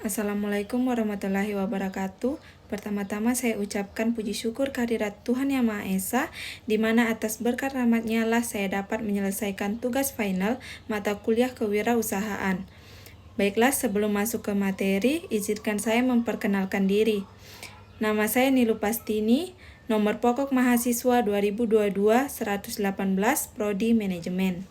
Assalamualaikum warahmatullahi wabarakatuh. Pertama-tama saya ucapkan puji syukur kehadirat Tuhan Yang Maha Esa, di mana atas berkat rahmat-Nya lah saya dapat menyelesaikan tugas final mata kuliah kewirausahaan. Baiklah, sebelum masuk ke materi, izinkan saya memperkenalkan diri. Nama saya Nilu Pastini, nomor pokok mahasiswa 2022-118, Prodi Manajemen.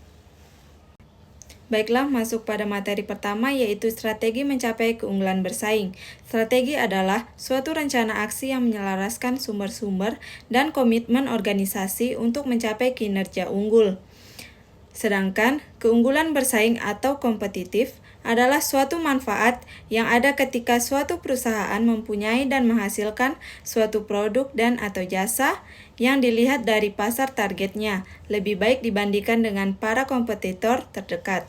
Baiklah, masuk pada materi pertama, yaitu strategi mencapai keunggulan bersaing. Strategi adalah suatu rencana aksi yang menyelaraskan sumber-sumber dan komitmen organisasi untuk mencapai kinerja unggul. Sedangkan keunggulan bersaing atau kompetitif adalah suatu manfaat yang ada ketika suatu perusahaan mempunyai dan menghasilkan suatu produk dan atau jasa yang dilihat dari pasar targetnya lebih baik dibandingkan dengan para kompetitor terdekat.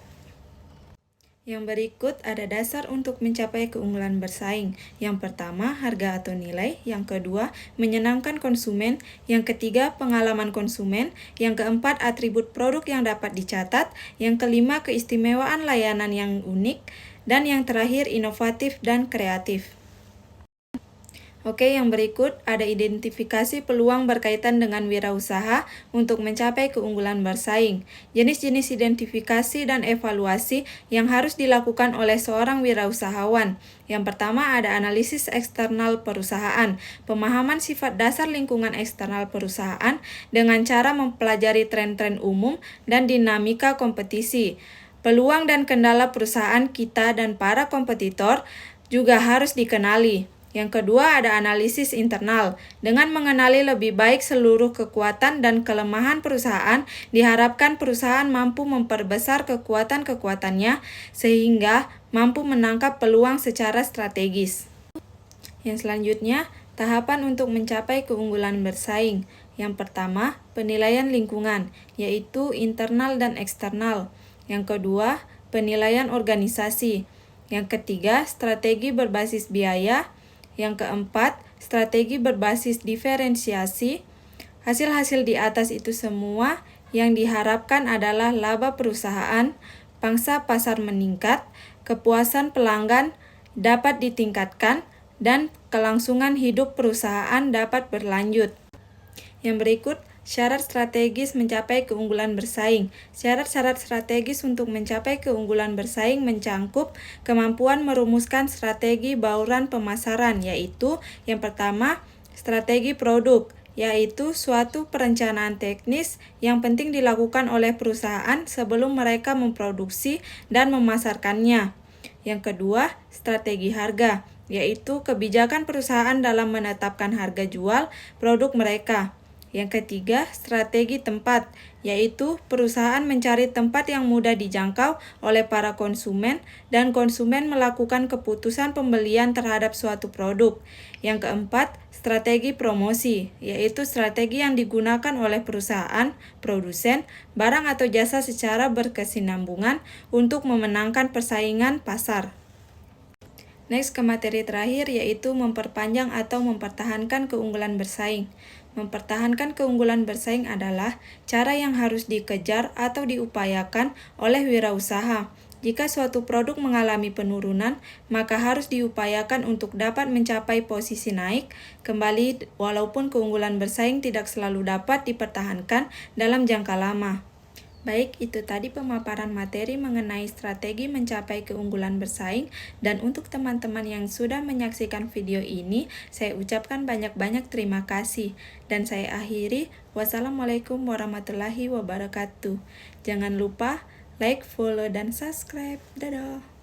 Yang berikut ada dasar untuk mencapai keunggulan bersaing. Yang pertama, harga atau nilai. Yang kedua, menyenangkan konsumen. Yang ketiga, pengalaman konsumen. Yang keempat, atribut produk yang dapat dicatat. Yang kelima, keistimewaan layanan yang unik. Dan yang terakhir, inovatif dan kreatif. Oke, yang berikut ada identifikasi peluang berkaitan dengan wirausaha untuk mencapai keunggulan bersaing. Jenis-jenis identifikasi dan evaluasi yang harus dilakukan oleh seorang wirausahawan. Yang pertama ada analisis eksternal perusahaan, pemahaman sifat dasar lingkungan eksternal perusahaan dengan cara mempelajari tren-tren umum dan dinamika kompetisi. Peluang dan kendala perusahaan kita dan para kompetitor juga harus dikenali. Yang kedua ada analisis internal. Dengan mengenali lebih baik seluruh kekuatan dan kelemahan perusahaan, diharapkan perusahaan mampu memperbesar kekuatan-kekuatannya sehingga mampu menangkap peluang secara strategis. Yang selanjutnya, tahapan untuk mencapai keunggulan bersaing. Yang pertama, penilaian lingkungan, yaitu internal dan eksternal. Yang kedua, penilaian organisasi. Yang ketiga, strategi berbasis biaya. Yang keempat, strategi berbasis diferensiasi. Hasil-hasil di atas itu semua yang diharapkan adalah laba perusahaan, pangsa pasar meningkat, kepuasan pelanggan dapat ditingkatkan, dan kelangsungan hidup perusahaan dapat berlanjut. Yang berikut, syarat strategis mencapai keunggulan bersaing. Syarat-syarat strategis untuk mencapai keunggulan bersaing mencangkup kemampuan merumuskan strategi bauran pemasaran, yaitu yang pertama, strategi produk, yaitu suatu perencanaan teknis yang penting dilakukan oleh perusahaan sebelum mereka memproduksi dan memasarkannya. Yang kedua, strategi harga, yaitu kebijakan perusahaan dalam menetapkan harga jual produk mereka. Yang ketiga, strategi tempat, yaitu perusahaan mencari tempat yang mudah dijangkau oleh para konsumen dan konsumen melakukan keputusan pembelian terhadap suatu produk. Yang keempat, strategi promosi, yaitu strategi yang digunakan oleh perusahaan, produsen, barang atau jasa secara berkesinambungan untuk memenangkan persaingan pasar. Next ke materi terakhir, yaitu memperpanjang atau mempertahankan keunggulan bersaing. Mempertahankan keunggulan bersaing adalah cara yang harus dikejar atau diupayakan oleh wirausaha. Jika suatu produk mengalami penurunan, maka harus diupayakan untuk dapat mencapai posisi naik kembali walaupun keunggulan bersaing tidak selalu dapat dipertahankan dalam jangka lama. Baik, itu tadi pemaparan materi mengenai strategi mencapai keunggulan bersaing, dan untuk teman-teman yang sudah menyaksikan video ini, saya ucapkan banyak-banyak terima kasih. Dan saya akhiri, wassalamualaikum warahmatullahi wabarakatuh. Jangan lupa like, follow, dan subscribe. Dadah!